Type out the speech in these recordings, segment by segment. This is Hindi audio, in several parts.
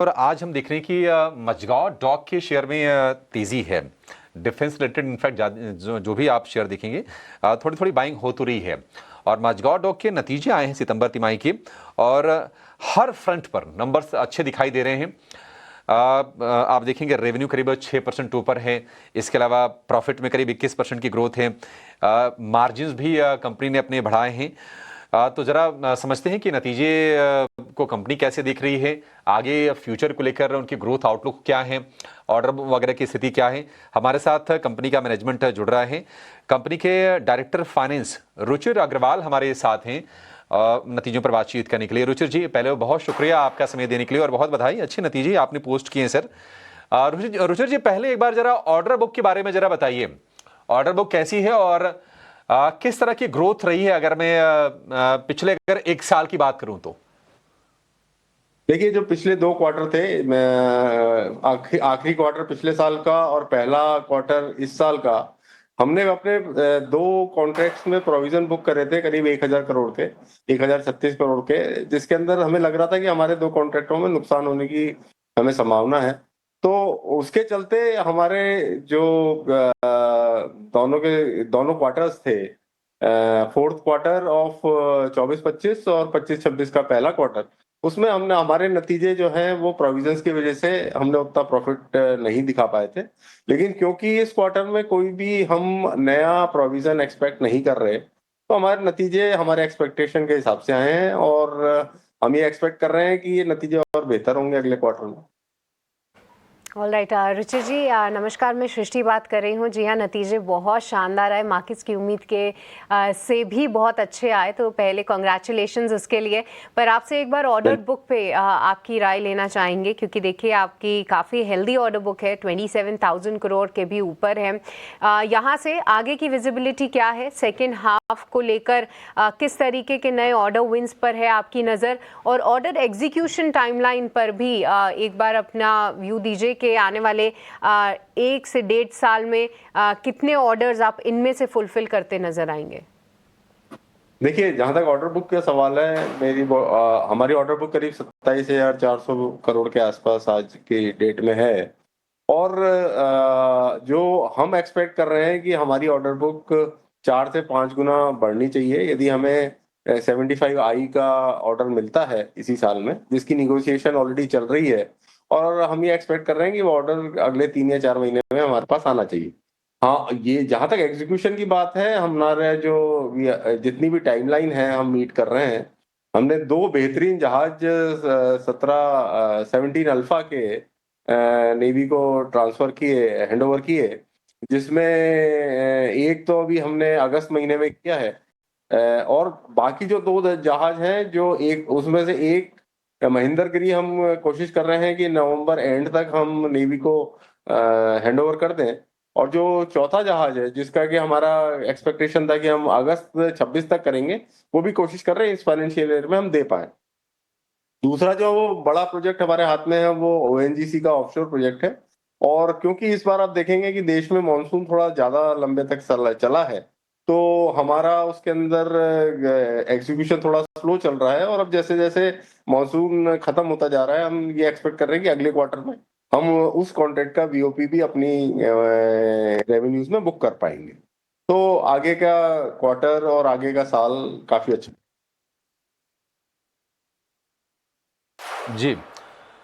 और आज हम देख रहे हैं कि मजगांव डॉक के शेयर में तेजी है। डिफेंस रिलेटेड इनफैक्ट जो भी आप शेयर देखेंगे थोड़ी थोड़ी बाइंग हो तो रही है। और मजगांव डॉक के नतीजे आए हैं सितंबर तिमाही के, और हर फ्रंट पर नंबर्स अच्छे दिखाई दे रहे हैं। आप देखेंगे रेवेन्यू करीब 6% ऊपर है। इसके अलावा प्रॉफिट में करीब 21% की ग्रोथ है। मार्जिन्स भी कंपनी ने अपने बढ़ाए हैं। तो जरा समझते हैं कि नतीजे को कंपनी कैसे देख रही है, आगे फ्यूचर को लेकर उनकी ग्रोथ आउटलुक क्या है, ऑर्डर वगैरह की स्थिति क्या है। हमारे साथ कंपनी का मैनेजमेंट जुड़ रहा है। कंपनी के डायरेक्टर फाइनेंस रुचिर अग्रवाल हमारे साथ हैं नतीजों पर बातचीत करने के लिए। रुचिर जी, पहले बहुत शुक्रिया आपका समय देने के लिए और बहुत बधाई, अच्छे नतीजे आपने पोस्ट किए हैं सर। रुचिर जी, पहले एक बार जरा ऑर्डर बुक के बारे में जरा बताइए। ऑर्डर बुक कैसी है और किस तरह की ग्रोथ रही है, अगर मैं पिछले अगर एक साल की बात करूं तो? देखिए, जो पिछले 2 क्वार्टर थे, मैं आखिरी क्वार्टर पिछले साल का और पहला क्वार्टर इस साल का, हमने अपने 2 कॉन्ट्रैक्ट्स में प्रोविजन बुक करे थे करीब 1000 करोड़ के, 1036 करोड़ के, जिसके अंदर हमें लग रहा था कि हमारे 2 कॉन्ट्रैक्टों में नुकसान होने की हमें संभावना है। तो उसके चलते हमारे जो दोनों क्वार्टर्स थे, फोर्थ क्वार्टर ऑफ 24-25 और 25-26 का पहला क्वार्टर, उसमें हमने हमारे नतीजे जो हैं वो प्रोविजंस की वजह से हमने उतना प्रॉफिट नहीं दिखा पाए थे। लेकिन क्योंकि इस क्वार्टर में कोई भी हम नया प्रोविजन एक्सपेक्ट नहीं कर रहे, तो हमारे नतीजे हमारे एक्सपेक्टेशन के हिसाब से आए हैं, और हम ये एक्सपेक्ट कर रहे हैं कि ये नतीजे और बेहतर होंगे अगले क्वार्टर में। ऑल राइट, रुचिर जी नमस्कार, मैं सृष्टि बात कर रही हूँ। जी हाँ, नतीजे बहुत शानदार आए, मार्केट्स की उम्मीद के से भी बहुत अच्छे आए, तो पहले कॉन्ग्रेचुलेशंस उसके लिए। पर आपसे एक बार ऑर्डर बुक पे आपकी राय लेना चाहेंगे, क्योंकि देखिए आपकी काफ़ी हेल्दी ऑर्डर बुक है, 27,000 करोड़ के भी ऊपर है। यहाँ से आगे की विजिबिलिटी क्या है, सेकेंड हाफ को लेकर किस तरीके के नए ऑर्डर विंस पर है आपकी नज़र, और ऑर्डर एग्जीक्यूशन टाइमलाइन पर भी एक बार अपना व्यू दीजिए कि आने वाले 1 से 1.5 साल में कितने ऑर्डर्स आप इनमें से फुलफिल करते नजर आएंगे? देखिए, जहां तक ऑर्डर बुक का सवाल है, हमारी ऑर्डर बुक करीब 27,400 करोड़ के आसपास आज की डेट में है। और जो हम एक्सपेक्ट कर रहे हैं कि हमारी ऑर्डर बुक 4 से 5 गुना बढ़नी चाहिए यदि हमें 75i का ऑर्डर मिलता है इसी साल में, जिसकी निगोशिएशन ऑलरेडी चल रही है, और हम ये एक्सपेक्ट कर रहे हैं कि वो ऑर्डर अगले 3 या 4 महीने में हमारे पास आना चाहिए। हाँ, ये जहां तक एग्जीक्यूशन की बात है, हमारे जो जितनी भी टाइमलाइन है हम मीट कर रहे हैं। हमने 2 बेहतरीन जहाज 17 अल्फा के नेवी को ट्रांसफर किए, हैंडओवर किए, जिसमें एक तो अभी हमने अगस्त महीने में किया है, और बाकी जो 2 जहाज हैं, जो एक उसमें से एक महेंद्रगिरी, हम कोशिश कर रहे हैं कि नवंबर एंड तक हम नेवी को हैंडओवर कर दें। और जो चौथा जहाज है, जिसका कि हमारा एक्सपेक्टेशन था कि हम अगस्त 26 तक करेंगे, वो भी कोशिश कर रहे हैं इस फाइनेंशियल ईयर में हम दे पाए। दूसरा जो बड़ा प्रोजेक्ट हमारे हाथ में है, वो ओएनजीसी का ऑफशोर प्रोजेक्ट है। और क्योंकि इस बार आप देखेंगे कि देश में मानसून थोड़ा ज्यादा लंबे तक चला है, तो हमारा उसके अंदर एग्जीक्यूशन थोड़ा स्लो चल रहा है। और अब जैसे जैसे मानसून खत्म होता जा रहा है, हम ये एक्सपेक्ट कर रहे हैं कि अगले क्वार्टर में हम उस कॉन्ट्रैक्ट का वीओपी भी अपनी रेवेन्यूज में बुक कर पाएंगे। तो आगे का क्वार्टर और आगे का साल काफी अच्छा। जी,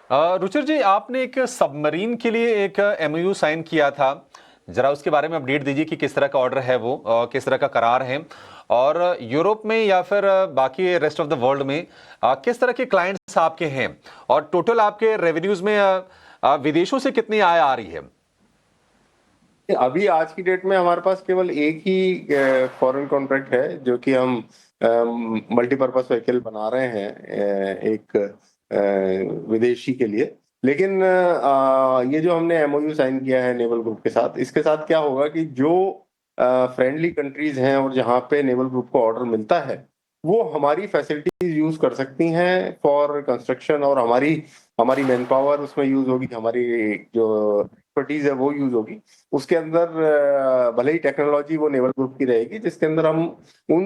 रुचिर जी, आपने एक सबमरीन के लिए एक एमओयू साइन किया था, जरा उसके बारे में अपडेट दीजिए कि किस तरह का ऑर्डर है वो, किस तरह का करार है, और यूरोप में या फिर बाकी रेस्ट ऑफ द वर्ल्ड में किस तरह के क्लाइंट्स आपके हैं, और टोटल आपके रेवेन्यूज में विदेशों से कितनी आय आ रही है? अभी आज की डेट में हमारे पास केवल एक ही फॉरेन कॉन्ट्रैक्ट है, जो कि हम मल्टीपर्पज व्हीकल बना रहे हैं एक विदेशी के लिए। लेकिन ये जो हमने एमओयू साइन किया है नेवल ग्रुप के साथ, इसके साथ क्या होगा कि जो फ्रेंडली कंट्रीज हैं और जहां पे नेवल ग्रुप को ऑर्डर मिलता है, वो हमारी फैसिलिटी कंपनीज यूज कर सकती हैं फॉर कंस्ट्रक्शन, और हमारी मैन पावर उसमें यूज होगी, हमारी जो एक्सपर्टीज है वो यूज होगी। उसके अंदर भले ही टेक्नोलॉजी वो नेवल ग्रुप की रहेगी, जिसके अंदर हम उन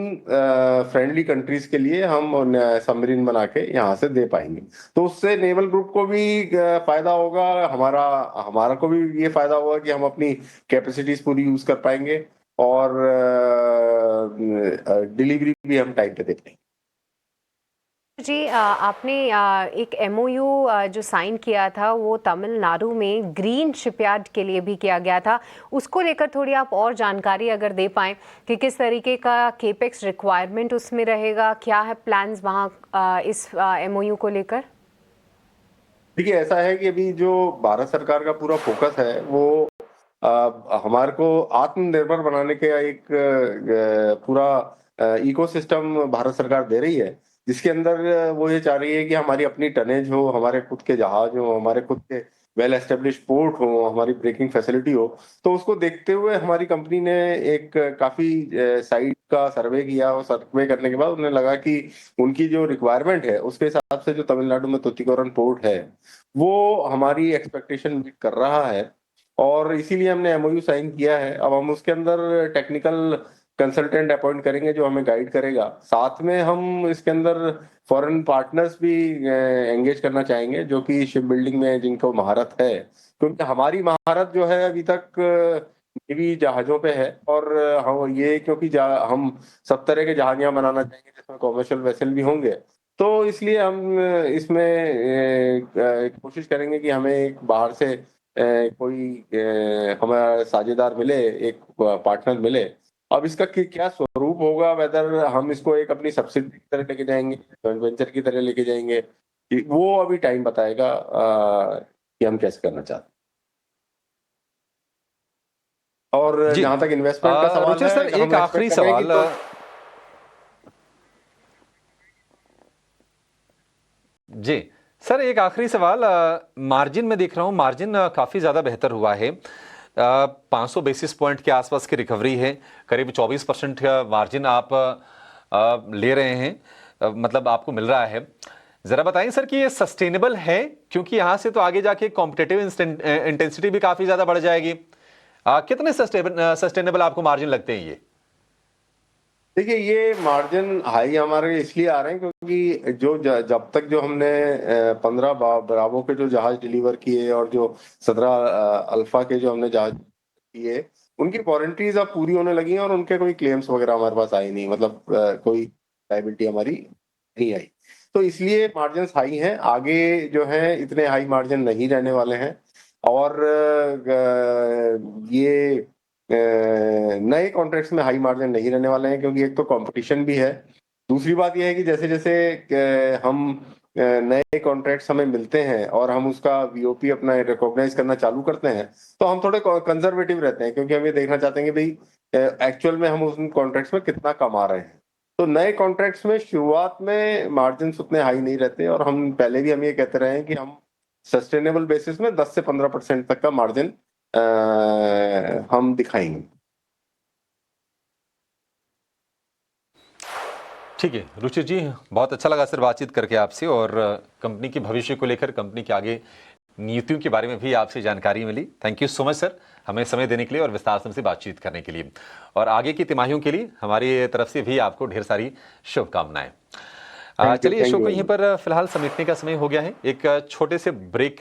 फ्रेंडली कंट्रीज के लिए हम सबमरीन बना के यहाँ से दे पाएंगे। तो उससे नेवल ग्रुप को भी फायदा होगा, हमारा हमारा को भी ये फायदा होगा कि हम अपनी कैपेसिटीज पूरी यूज कर पाएंगे, और डिलीवरी भी हम टाइम पे दे पाएंगे। जी आपने एक एमओयू जो साइन किया था वो तमिलनाडु में ग्रीन शिपयार्ड के लिए भी किया गया था, उसको लेकर थोड़ी आप और जानकारी अगर दे पाएं कि किस तरीके का केपेक्स रिक्वायरमेंट उसमें रहेगा, क्या है प्लान्स वहाँ इस एमओयू को लेकर? देखिए, ऐसा है कि अभी जो भारत सरकार का पूरा फोकस है वो हमारे को आत्मनिर्भर बनाने के एक पूरा इकोसिस्टम भारत सरकार दे रही है, जिसके अंदर वो ये चाह रही है कि हमारी अपनी टनेज हो, हमारे खुद के जहाज हो, हमारे खुद के वेल एस्टेब्लिश पोर्ट हो, हमारी ब्रेकिंग फैसिलिटी हो। तो उसको देखते हुए हमारी कंपनी ने एक काफी साइट का सर्वे किया, और सर्वे करने के बाद उन्हें लगा कि उनकी जो रिक्वायरमेंट है उसके हिसाब से जो तमिलनाडु में तुतीकोरन पोर्ट है वो हमारी एक्सपेक्टेशन मीट कर रहा है, और इसीलिए हमने एमओयू साइन किया है। अब हम उसके अंदर टेक्निकल कंसल्टेंट अपॉइंट करेंगे जो हमें गाइड करेगा, साथ में हम इसके अंदर फॉरेन पार्टनर्स भी एंगेज करना चाहेंगे जो कि शिप बिल्डिंग में जिनको महारत है, क्योंकि हमारी महारत जो है अभी तक नेवी जहाजों पे है, और हम ये क्योंकि हम सब तरह के जहाज यहाँ बनाना चाहेंगे जिसमें कॉमर्शियल वेसल भी होंगे, तो इसलिए हम इसमें कोशिश करेंगे कि हमें एक बाहर से कोई हमारा साझेदार मिले, एक पार्टनर मिले। अब इसका क्या स्वरूप होगा, वेदर हम इसको एक अपनी सब्सिडी की तरह लेके जाएंगे, जॉइंट वेंचर की तरह लेके जाएंगे, वो अभी टाइम बताएगा कि हम कैसे करना चाहते हैं। और जी जहां तक इन्वेस्टमेंट का सवाल रुचिर है, सर, हम एक आखिरी एक्सपेक्ट कर रहे हैं कि सवाल जी सर, एक आखिरी सवाल। मार्जिन में देख रहा हूँ, मार्जिन काफ़ी ज़्यादा बेहतर हुआ है। 500 बेसिस पॉइंट के आसपास की रिकवरी है, करीब 24% का मार्जिन आप ले रहे हैं, मतलब आपको मिल रहा है। ज़रा बताएं सर कि ये सस्टेनेबल है, क्योंकि यहाँ से तो आगे जाके कॉम्पिटिटिव इंटेंसिटी भी काफ़ी ज़्यादा बढ़ जाएगी। कितने सस्टेनेबल आपको मार्जिन लगते हैं ये? देखिए, ये मार्जिन हाई हमारे इसलिए आ रहे हैं क्योंकि जब तक जो हमने 15 ब्रावो के जो जहाज डिलीवर किए और जो 17 अल्फा के जो हमने जहाज किए, उनकी वारंटीज अब पूरी होने लगी हैं, और उनके कोई क्लेम्स वगैरह हमारे पास आई नहीं, मतलब कोई लायबिलिटी हमारी नहीं आई। तो इसलिए मार्जिन हाई हैं, आगे जो है इतने हाई मार्जिन नहीं रहने वाले हैं, और ये नए कॉन्ट्रैक्ट्स में हाई मार्जिन नहीं रहने वाले हैं, क्योंकि एक तो कंपटीशन भी है। दूसरी बात यह है कि जैसे जैसे हम नए कॉन्ट्रैक्ट्स हमें मिलते हैं और हम उसका वीओपी अपना रिकॉग्नाइज करना चालू करते हैं, तो हम थोड़े कंजर्वेटिव रहते हैं, क्योंकि हम ये देखना चाहते हैं कि भाई एक्चुअल में हम उन कॉन्ट्रैक्ट्स में कितना कमा रहे हैं। तो नए कॉन्ट्रैक्ट्स में शुरुआत में मार्जिन उतने हाई नहीं रहते, और हम पहले भी हम ये कहते रहे हैं कि हम सस्टेनेबल बेसिस में 10 से 15% तक का मार्जिन हम दिखाएंगे। ठीक है रुचिर जी, बहुत अच्छा लगा सर बातचीत करके आपसे, और कंपनी के भविष्य को लेकर, कंपनी के आगे नीतियों के बारे में भी आपसे जानकारी मिली। Thank you so much sir, हमें समय देने के लिए और विस्तार से हमसे बातचीत करने के लिए, और आगे की तिमाहियों के लिए हमारी तरफ से भी आपको ढेर सारी शुभकामनाएं। चलिए, शो को यहीं पर फिलहाल समेटने का समय हो गया है। एक छोटे से ब्रेक